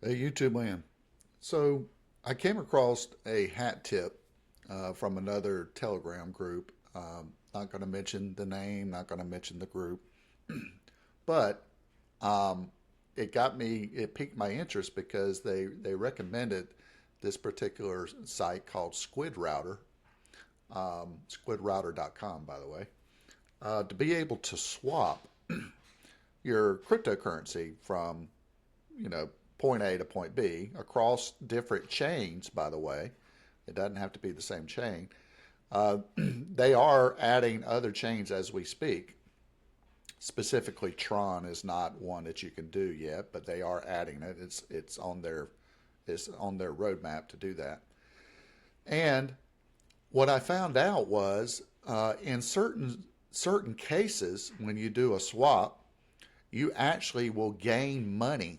Hey, YouTube man. So I came across a hat tip from another Telegram group. Not going to mention the name, not going to mention the group, but um, it piqued my interest because they recommended this particular site called Squid Router, squidrouter.com, by the way, to be able to swap your cryptocurrency from you know, point A to point B across different chains, by the way. It doesn't have to be the same chain. They are adding other chains as we speak. Specifically, Tron is not one that you can do yet, but they are adding it. It's on their roadmap to do that. And what I found out was in certain cases, when you do a swap, you actually will gain money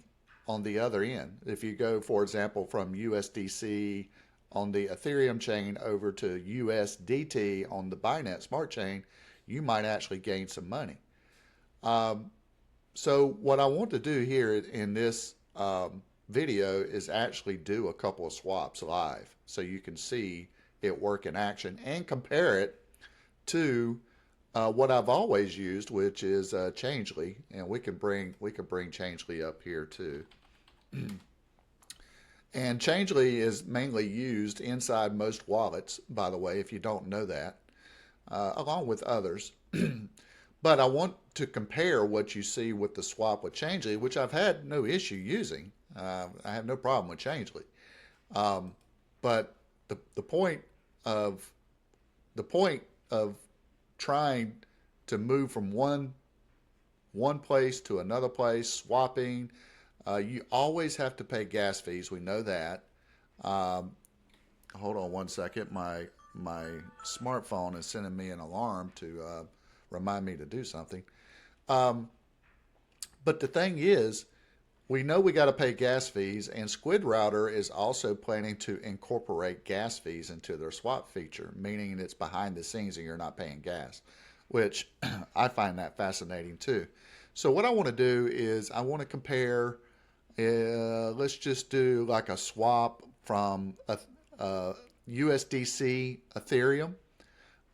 on the other end. If you go, for example, from USDC on the Ethereum chain over to USDT on the Binance Smart Chain, you might actually gain some money. Um, so what I want to do here in this video is actually do a couple of swaps live so you can see it work in action and compare it to what I've always used, which is Changely, and we can bring Changely up here too. And Changely is mainly used inside most wallets, by the way, if you don't know that, along with others. But I want to compare what you see with the swap with Changely, which I've had no issue using. I have no problem with Changely. Um, but the of the point of trying to move from one place to another place, swapping, you always have to pay gas fees. We know that. Um, Hold on one second. My smartphone is sending me an alarm to remind me to do something. Um, but the thing is, we know we got to pay gas fees, and Squid Router is also planning to incorporate gas fees into their swap feature, meaning it's behind the scenes and you're not paying gas, which I find that fascinating too. So what I want to do is I want to compare. Let's just do like a swap from a USDC Ethereum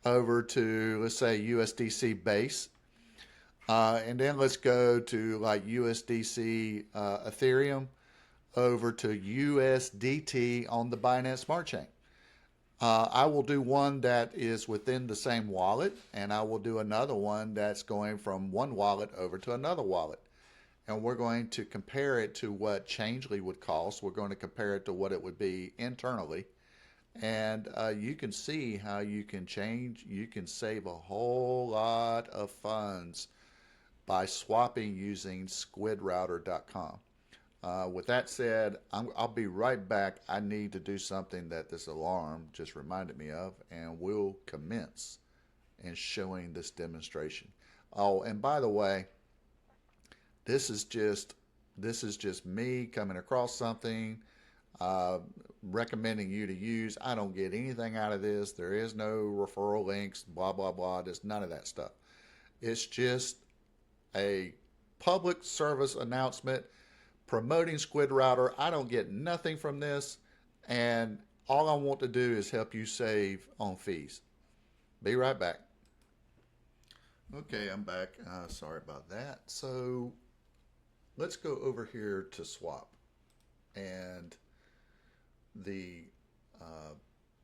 over to, let's say, USDC base. And then let's go to like USDC Ethereum over to USDT on the Binance Smart Chain. I will do one that is within the same wallet, and I will do another one that's going from one wallet over to another wallet. And we're going to compare it to what Changely would cost. We're going to compare it to what it would be internally. And you can see how you can save a whole lot of funds by swapping using squidrouter.com. With that said, I'll be right back. I need to do something that this alarm just reminded me of, and we'll commence in showing this demonstration. Oh, and by the way, this is just this is just me coming across something, uh, recommending you to use. I don't get anything out of this. There is no referral links, blah blah blah. There's none of that stuff. It's just a public service announcement promoting Squid Router. I don't get nothing from this, and all I want to do is help you save on fees. Be right back. Okay, I'm back. Sorry about that. So let's go over here to swap, and the uh,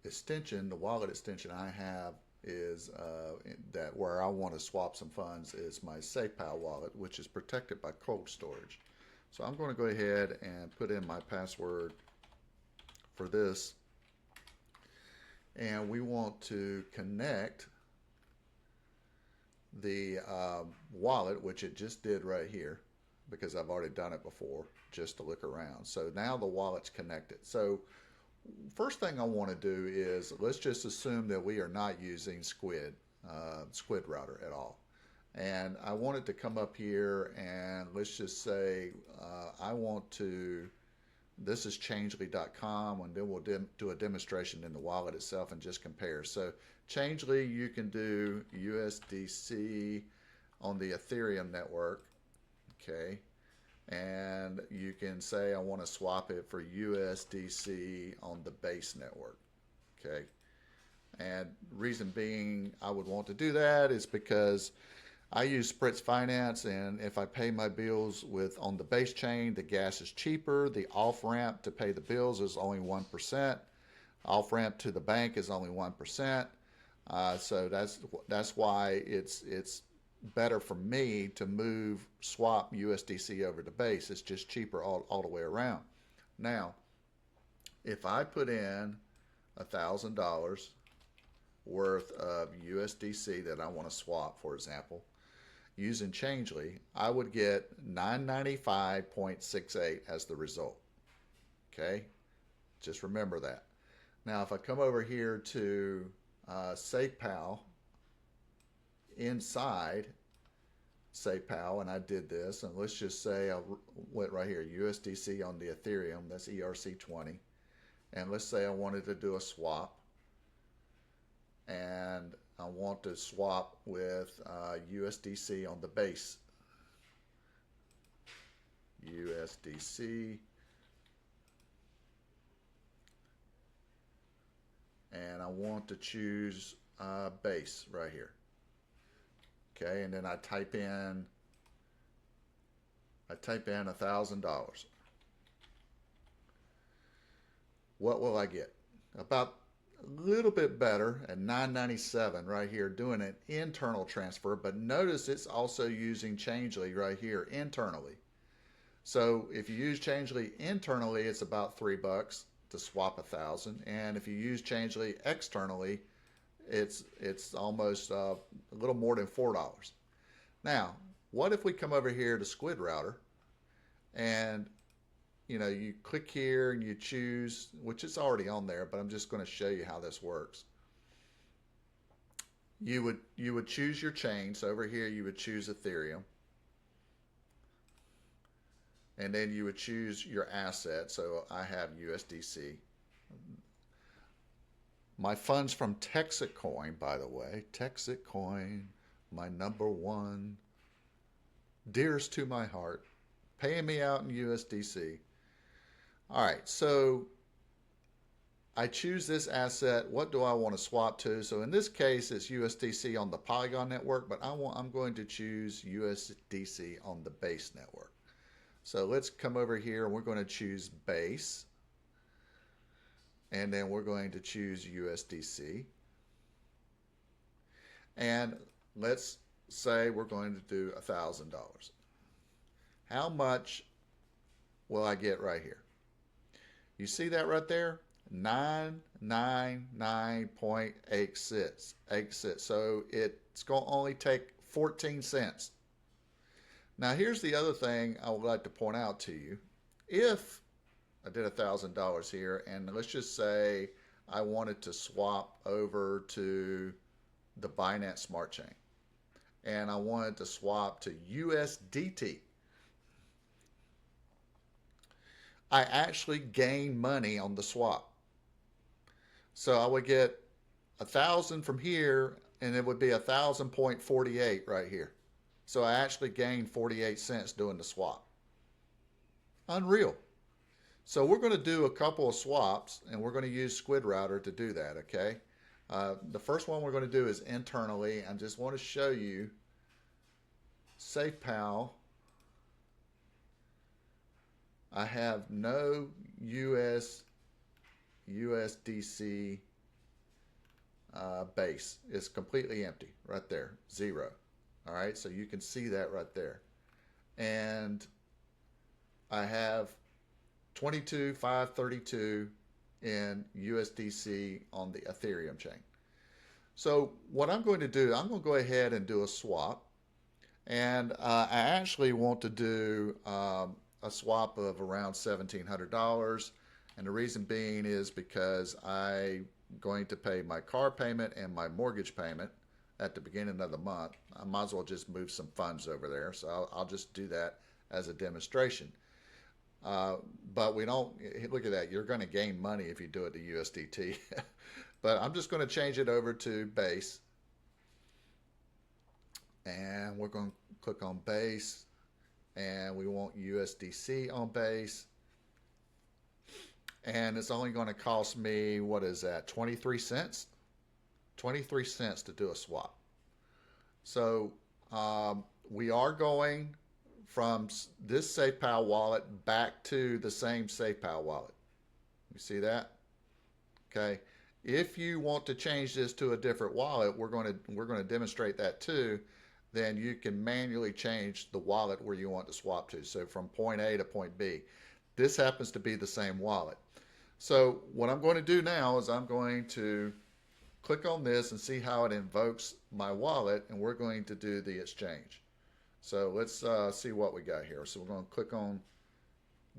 the wallet extension I have is that where I want to swap some funds is my SafePal wallet, which is protected by cold storage. So I'm going to go ahead and put in my password for this, and we want to connect the wallet, which it just did right here because I've already done it before just to look around. So now the wallet's connected. So first thing I want to do is let's just assume that we are not using Squid Router at all. And I want it to come up here and let's just say I want to, this is changely.com, and then we'll do a demonstration in the wallet itself and just compare. So Changely, you can do USDC on the Ethereum network. Okay. And you can say I want to swap it for USDC on the base network. Okay. And reason being I would want to do that is because I use Spritz Finance, and if I pay my bills with on the base chain, the gas is cheaper. The off ramp to pay the bills is only 1%. Off ramp to the bank is only 1%. So that's why it's better for me to swap USDC over to base. It's just cheaper all the way around. Now, if I put in $1,000 worth of USDC that I want to swap, for example, using Changely, I would get 995.68 as the result. Okay, just remember that. Now, if I come over here to SafePal, inside SafePal, and I did this, and let's just say I went right here, USDC on the Ethereum, that's ERC20, and let's say I wanted to do a swap, and I want to swap with USDC on the base. USDC. And I want to choose base right here. Okay, and then I type in $1,000. What will I get? About a little bit better at 997 right here, doing an internal transfer, but notice it's also using Changely right here internally. So if you use Changely internally, it's about $3 to swap 1,000, and if you use Changely externally, it's almost a little more than $4. Now, what if we come over here to Squid Router, and you click here and you choose, which is already on there, but I'm just going to show you how this works. You would choose your chain. So over here you would choose Ethereum, and then you would choose your asset. So I have USDC. My funds from Texit Coin, by the way, Texit Coin, my #1, dearest to my heart, paying me out in USDC. All right, so I choose this asset. What do I want to swap to? So in this case, it's USDC on the Polygon network, but I'm going to choose USDC on the base network. So let's come over here and we're going to choose base. And then we're going to choose USDC. And let's say we're going to do $1,000. How much will I get right here? You see that right there? 999.86. So it's going to only take 14 cents. Now here's the other thing I would like to point out to you. If I did $1,000 here, and let's just say I wanted to swap over to the Binance Smart Chain, and I wanted to swap to USDT. I actually gain money on the swap. So I would get 1,000 from here, and it would be 1,000.48 right here. So I actually gained 48 cents doing the swap. Unreal. So we're going to do a couple of swaps, and we're going to use Squid Router to do that, okay? The first one we're going to do is internally. I just want to show you SafePal. I have no USDC base. It's completely empty right there, 0. All right, so you can see that right there. And I have 22,532 in USDC on the Ethereum chain. So what I'm going to do, I'm going to go ahead and do a swap. And I actually want to do a swap of around $1,700. And the reason being is because I'm going to pay my car payment and my mortgage payment at the beginning of the month. I might as well just move some funds over there. So I'll just do that as a demonstration. But we don't, look at that, you're going to gain money if you do it to USDT. But I'm just going to change it over to base. And we're going to click on base. and we want USDC on base. And it's only going to cost me, what is that, 23 cents? 23 cents to do a swap. So we are going from this SafePal wallet back to the same SafePal wallet. You see that? Okay. If you want to change this to a different wallet, we're going to demonstrate that too. Then you can manually change the wallet where you want to swap to. So from point A to point B. This happens to be the same wallet. So what I'm going to do now is I'm going to click on this and see how it invokes my wallet, and we're going to do the exchange. So let's see what we got here. So we're going to click on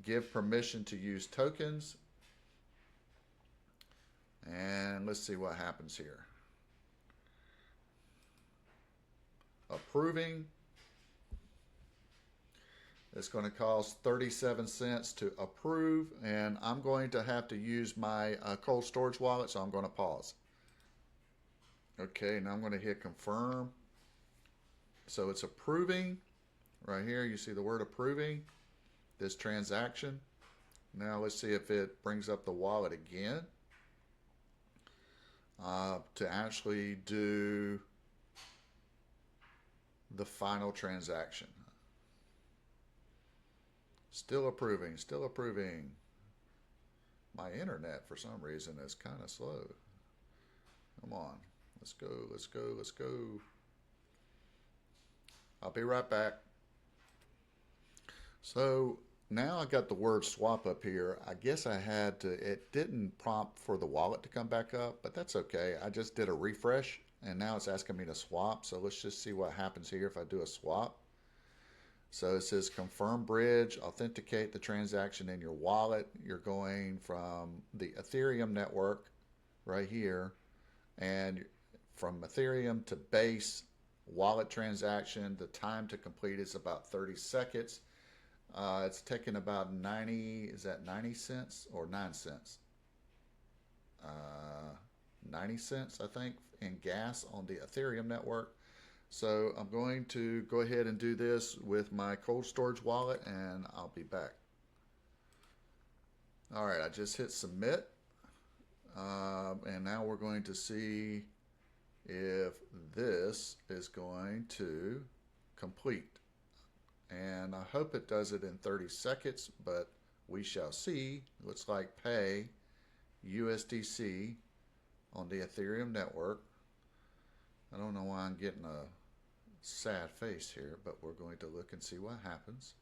give permission to use tokens, and let's see what happens here. Approving. It's going to cost 37 cents to approve, and I'm going to have to use my cold storage wallet, so I'm going to pause. Okay, now I'm going to hit confirm. So it's approving. Right here, you see the word approving this transaction. Now let's see if it brings up the wallet again to actually do the final transaction. Still approving, still approving. My internet, for some reason, is kind of slow. Come on. Let's go, let's go, let's go. I'll be right back. So now I got the word swap up here. I guess I had to, it didn't prompt for the wallet to come back up, but that's okay. I just did a refresh and now it's asking me to swap. So let's just see what happens here if I do a swap. So it says confirm bridge, authenticate the transaction in your wallet. You're going from the Ethereum network right here, and from Ethereum to base wallet transaction. The time to complete is about 30 seconds. It's taking about 90, is that 90 cents or 9 cents? 90 cents, I think, in gas on the Ethereum network. So I'm going to go ahead and do this with my cold storage wallet, and I'll be back. All right, I just hit submit, and now we're going to see if this is going to complete. And I hope it does it in 30 seconds, but we shall see. Looks like pay USDC on the Ethereum network. I don't know why I'm getting a sad face here, but we're going to look and see what happens.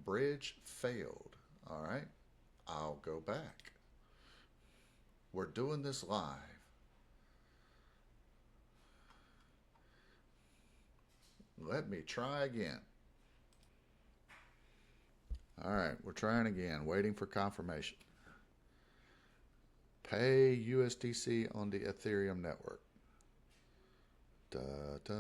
Bridge failed. All right, I'll go back. We're doing this live. Let me try again. All right, we're trying again, waiting for confirmation. Pay USDC on the Ethereum network. Da, da,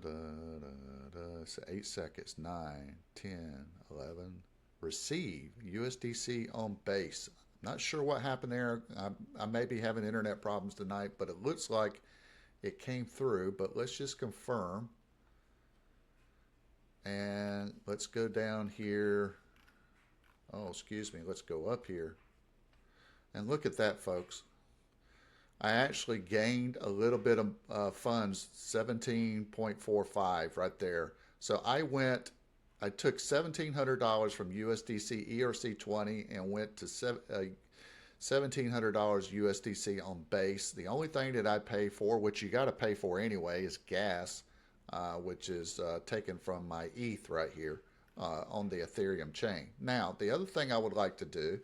da, da, da. So 8 seconds, 9, 10, 11. Receive USDC on base. Not sure what happened there. I may be having internet problems tonight, but it looks like it came through. But let's just confirm. And let's go down here. Oh, excuse me. Let's go up here. And look at that, folks. I actually gained a little bit of funds, 17.45 right there. So I took $1,700 from USDC ERC20 and went to $1,700 USDC on base. The only thing that I pay for, which you got to pay for anyway, is gas, which is taken from my ETH right here on the Ethereum chain. Now, the other thing I would like to do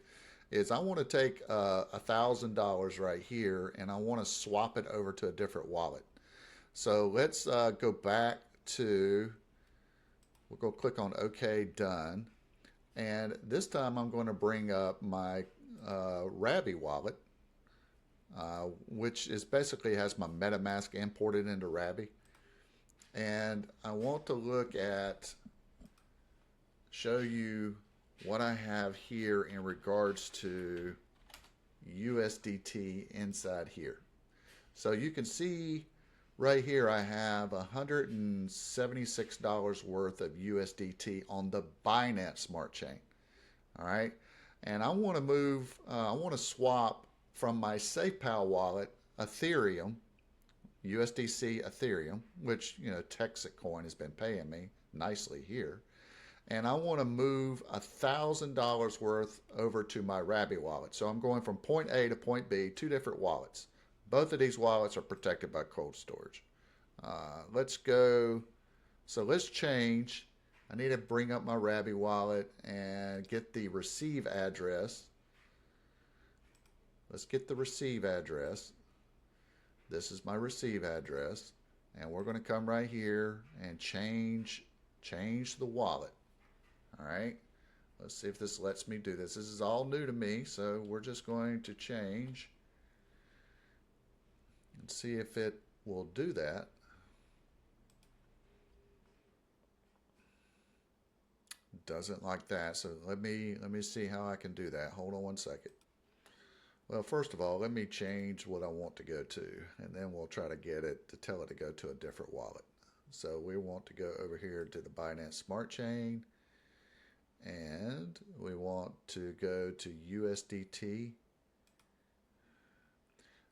is I want to take $1,000 right here and I want to swap it over to a different wallet. So let's go back to, we'll go click on OK, done. And this time I'm going to bring up my Rabby wallet, which is basically has my MetaMask imported into Rabby. And I want to look at, show you what I have here in regards to USDT inside here. So you can see Right here, I have $176 worth of USDT on the Binance Smart Chain. All right. And I want to I want to swap from my SafePal wallet, Ethereum, USDC Ethereum, which, Texas Coin has been paying me nicely here. And I want to move $1,000 worth over to my Rabby wallet. So I'm going from point A to point B, two different wallets. Both of these wallets are protected by cold storage. Let's go. So let's change. I need to bring up my Rabby wallet and get the receive address. Let's get the receive address. This is my receive address. And we're going to come right here and change the wallet. All right. Let's see if this lets me do this. This is all new to me, so we're just going to change and see if it will do that. Doesn't like that, so let me see how I can do that. Hold on one second. Well, first of all, let me change what I want to go to, and then we'll try to get it to tell it to go to a different wallet. So we want to go over here to the Binance Smart Chain, and we want to go to USDT.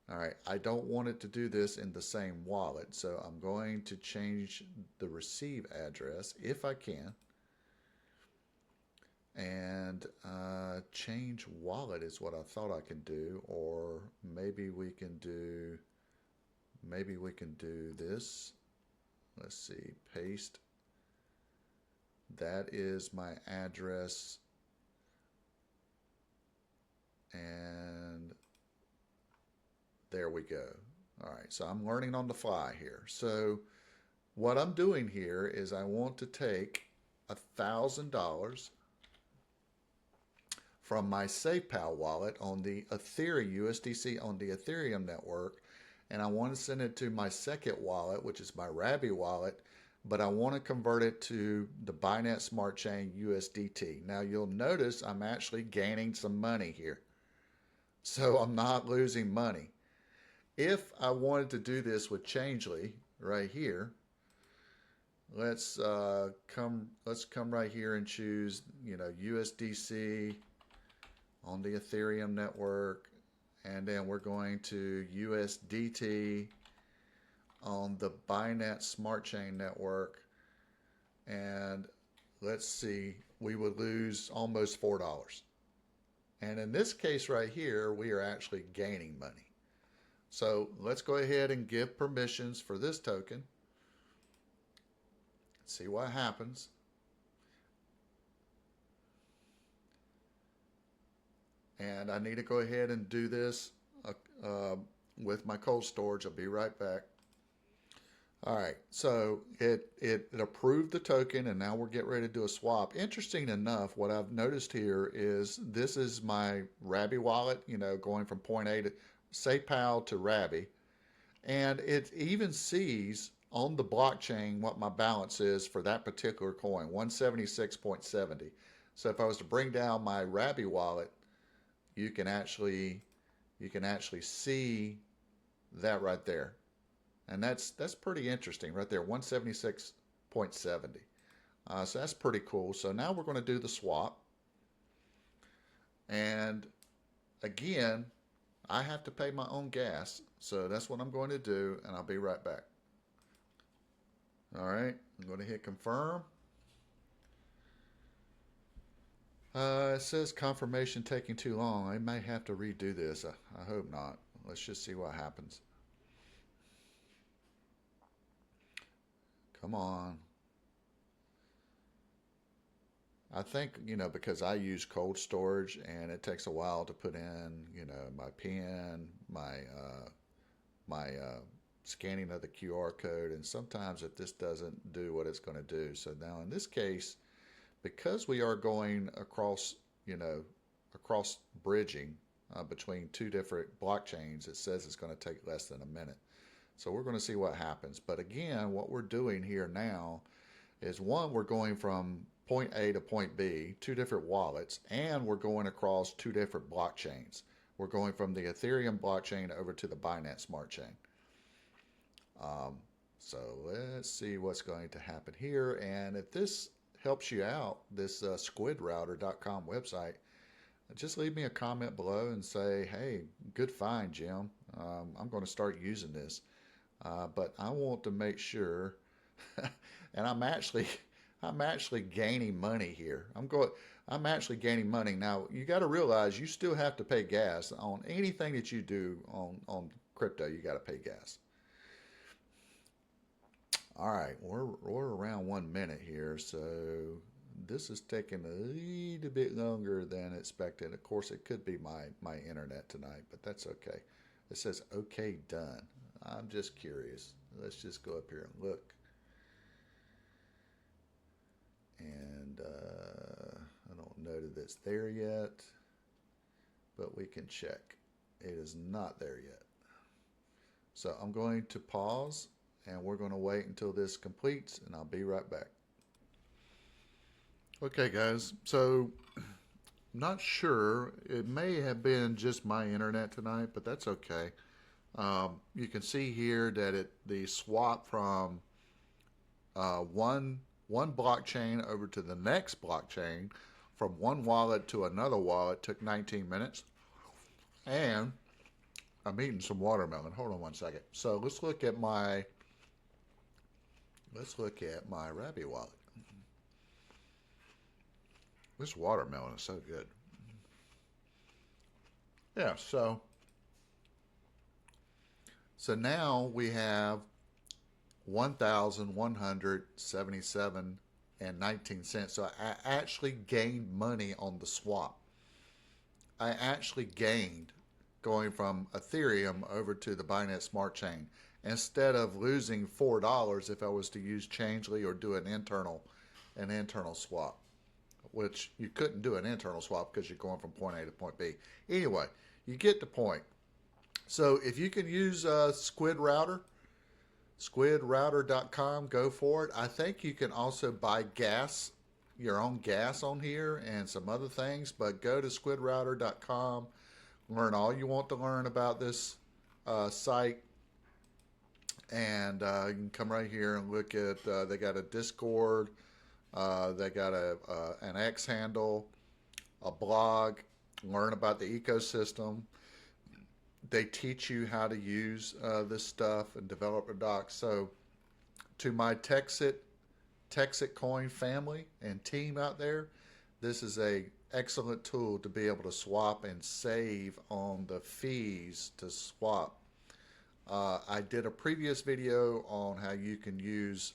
All right, I don't want it to do this in the same wallet, so I'm going to change the receive address if I can. And change wallet is what I thought I can do, or maybe we can do this. Let's see, paste. That is my address, and there we go. All right, so I'm learning on the fly here. So what I'm doing here is I want to take $1,000 from my SafePal wallet on the Ethereum USDC on the Ethereum network, and I want to send it to my second wallet, which is my Rabby wallet, but I want to convert it to the Binance Smart Chain USDT. Now you'll notice I'm actually gaining some money here, so I'm not losing money. If I wanted to do this with Changely right here, let's come right here and choose USDC on the Ethereum network, and then we're going to USDT on the Binance Smart Chain network, and let's see, we would lose almost $4. And in this case right here, we are actually gaining money. So let's go ahead and give permissions for this token. See what happens. And I need to go ahead and do this with my cold storage. I'll be right back. All right, so it approved the token, and now we're getting ready to do a swap. Interesting enough, what I've noticed here is this is my Rabby wallet, going from point A to SafePal to Rabby, and it even sees on the blockchain what my balance is for that particular coin, 176.70. So if I was to bring down my Rabby wallet, you can actually see that right there, and that's pretty interesting right there, 176.70. So that's pretty cool. So now we're going to do the swap, and again, I have to pay my own gas, so that's what I'm going to do, and I'll be right back. All right, I'm going to hit confirm. It says confirmation taking too long. I may have to redo this. I hope not. Let's just see what happens. Come on. I think, because I use cold storage and it takes a while to put in, my PIN, my scanning of the QR code, and sometimes if this doesn't do what it's going to do. So now in this case, because we are going across bridging between two different blockchains, it says it's going to take less than a minute. So we're going to see what happens. But again, what we're doing here now is, one, we're going from point A to point B, two different wallets, and we're going across two different blockchains. We're going from the Ethereum blockchain over to the Binance Smart Chain. So let's see what's going to happen here. And if this helps you out, this squidrouter.com website, just leave me a comment below and say, hey, good find, Jim. I'm going to start using this. But I want to make sure, and I'm actually gaining money here. I'm actually gaining money. Now, you got to realize you still have to pay gas on anything that you do on crypto. You got to pay gas. All right, we're around 1 minute here, so this is taking a little bit longer than expected. Of course, it could be my internet tonight, but that's okay. It says okay done. I'm just curious. Let's just go up here and look. And I don't know that it's there yet, but we can check. It is not there yet. So I'm going to pause and we're going to wait until this completes and I'll be right back. Okay guys, so I'm not sure. It may have been just my internet tonight, but that's okay. You can see here that the swap from one blockchain over to the next blockchain from one wallet to another wallet took 19 minutes. And I'm eating some watermelon. Hold on 1 second. So let's look at my Rabby wallet. This watermelon is so good. Yeah, so now we have 1,177 and 19 cents. So I actually gained money on the swap. I actually gained going from Ethereum over to the Binance Smart Chain instead of losing $4 if I was to use Changely or do an internal swap, which you couldn't do an internal swap because you're going from point A to point B. Anyway, you get the point. So if you can use Squid Router, squidrouter.com, go for it. I think you can also buy gas, your own gas on here and some other things, but go to squidrouter.com, learn all you want to learn about this site, and you can come right here and look at, they got a Discord, they got an X handle, a blog, learn about the ecosystem. They teach you how to use this stuff and developer docs. So to my Texit Coin family and team out there, this is a excellent tool to be able to swap and save on the fees to swap. I did a previous video on how you can use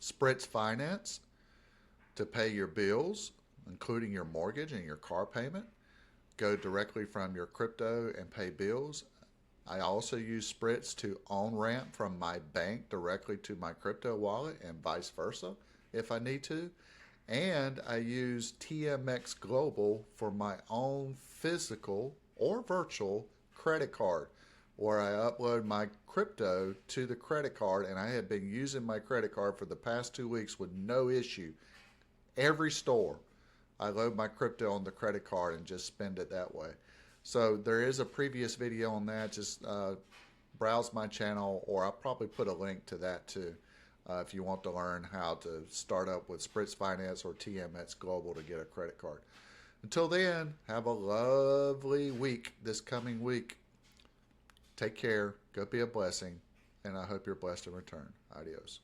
Spritz Finance to pay your bills, including your mortgage and your car payment. Go directly from your crypto and pay bills. I also use Spritz to on-ramp from my bank directly to my crypto wallet and vice versa if I need to. And I use TMX Global for my own physical or virtual credit card, where I upload my crypto to the credit card, and I have been using my credit card for the past 2 weeks with no issue. Every store, I load my crypto on the credit card and just spend it that way. So there is a previous video on that. Just browse my channel, or I'll probably put a link to that too if you want to learn how to start up with Spritz Finance or TMX Global to get a credit card. Until then, have a lovely week this coming week. Take care. Go be a blessing. And I hope you're blessed in return. Adios.